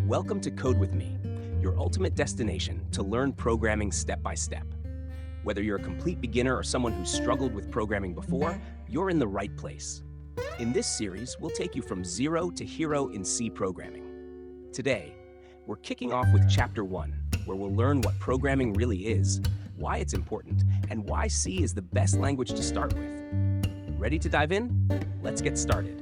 Welcome to Code with Me, your ultimate destination to learn programming step by step. Whether you're a complete beginner or someone who's struggled with programming before, you're in the right place. In this series, we'll take you from zero to hero in C programming. Today, we're kicking off with Chapter 1, where we'll learn what programming really is, why it's important, and why C is the best language to start with. Ready to dive in? Let's get started.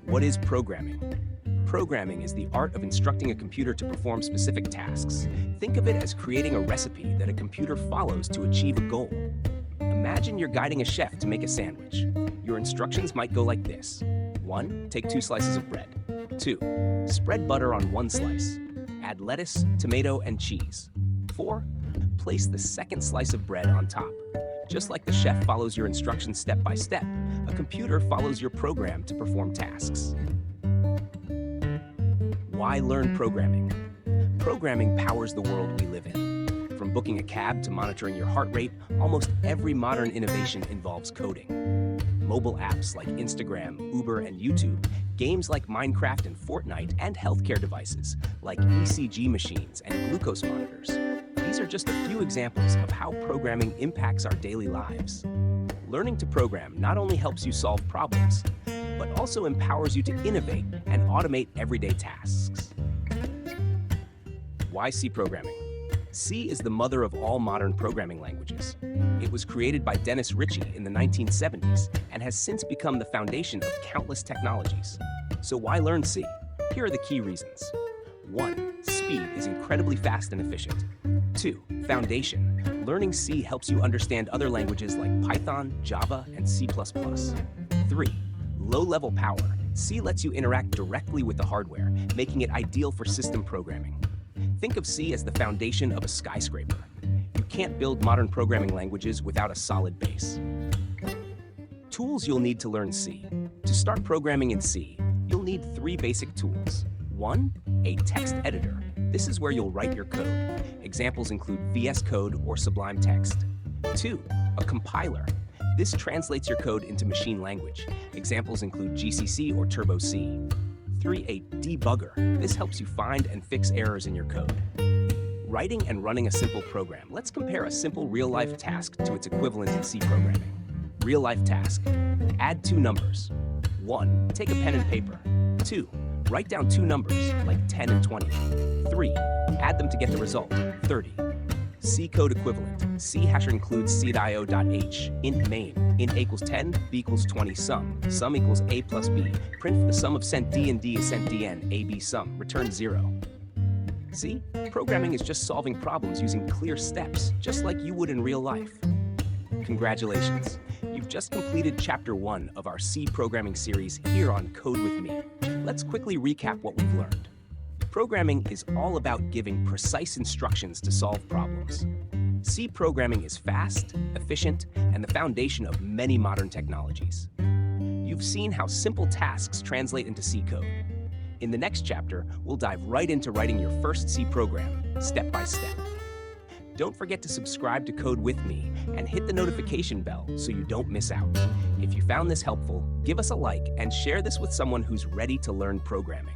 What is programming? Programming is the art of instructing a computer to perform specific tasks. Think of it as creating a recipe that a computer follows to achieve a goal. Imagine you're guiding a chef to make a sandwich. Your instructions might go like this. 1. Take 2 slices of bread. 2. Spread butter on 1 slice. Add lettuce, tomato, and cheese. 4. Place the second slice of bread on top. Just like the chef follows your instructions step by step, a computer follows your program to perform tasks. Why learn programming? Programming powers the world we live in. From booking a cab to monitoring your heart rate, almost every modern innovation involves coding. Mobile apps like Instagram, Uber, and YouTube, games like Minecraft and Fortnite, and healthcare devices like ECG machines and glucose monitors. These are just a few examples of how programming impacts our daily lives. Learning to program not only helps you solve problems, but also empowers you to innovate and automate everyday tasks. Why C programming? C is the mother of all modern programming languages. It was created by Dennis Ritchie in the 1970s and has since become the foundation of countless technologies. So why learn C? Here are the key reasons. 1. Speed is incredibly fast and efficient. 2. Foundation. Learning C helps you understand other languages like Python, Java, and C++. 3. Low-level power. C lets you interact directly with the hardware, making it ideal for system programming. Think of C as the foundation of a skyscraper. You can't build modern programming languages without a solid base. Tools you'll need to learn C. To start programming in C, you'll need 3 basic tools. 1. A text editor. This is where you'll write your code. Examples include VS Code or Sublime Text. 2. A compiler. This translates your code into machine language. Examples include GCC or Turbo C. 3. A debugger. This helps you find and fix errors in your code. Writing and running a simple program. Let's compare a simple real-life task to its equivalent in C programming. Real-life task. Add 2 numbers. 1. Take a pen and paper. 2. Write down 2 numbers, like 10 and 20. 3. Add them to get the result, 30. C code equivalent. C hasher includes seed.io.h, int main, int equals 10, b equals 20 sum equals a plus b, print for the sum of cent d and d is cent dn, a b sum, return 0. See? Programming is just solving problems using clear steps, just like you would in real life. Congratulations. You've just completed Chapter 1 of our C programming series here on Code with Me. Let's quickly recap what we've learned. Programming is all about giving precise instructions to solve problems. C programming is fast, efficient, and the foundation of many modern technologies. You've seen how simple tasks translate into C code. In the next chapter, we'll dive right into writing your first C program, step by step. Don't forget to subscribe to Code with Me and hit the notification bell so you don't miss out. If you found this helpful, give us a like and share this with someone who's ready to learn programming.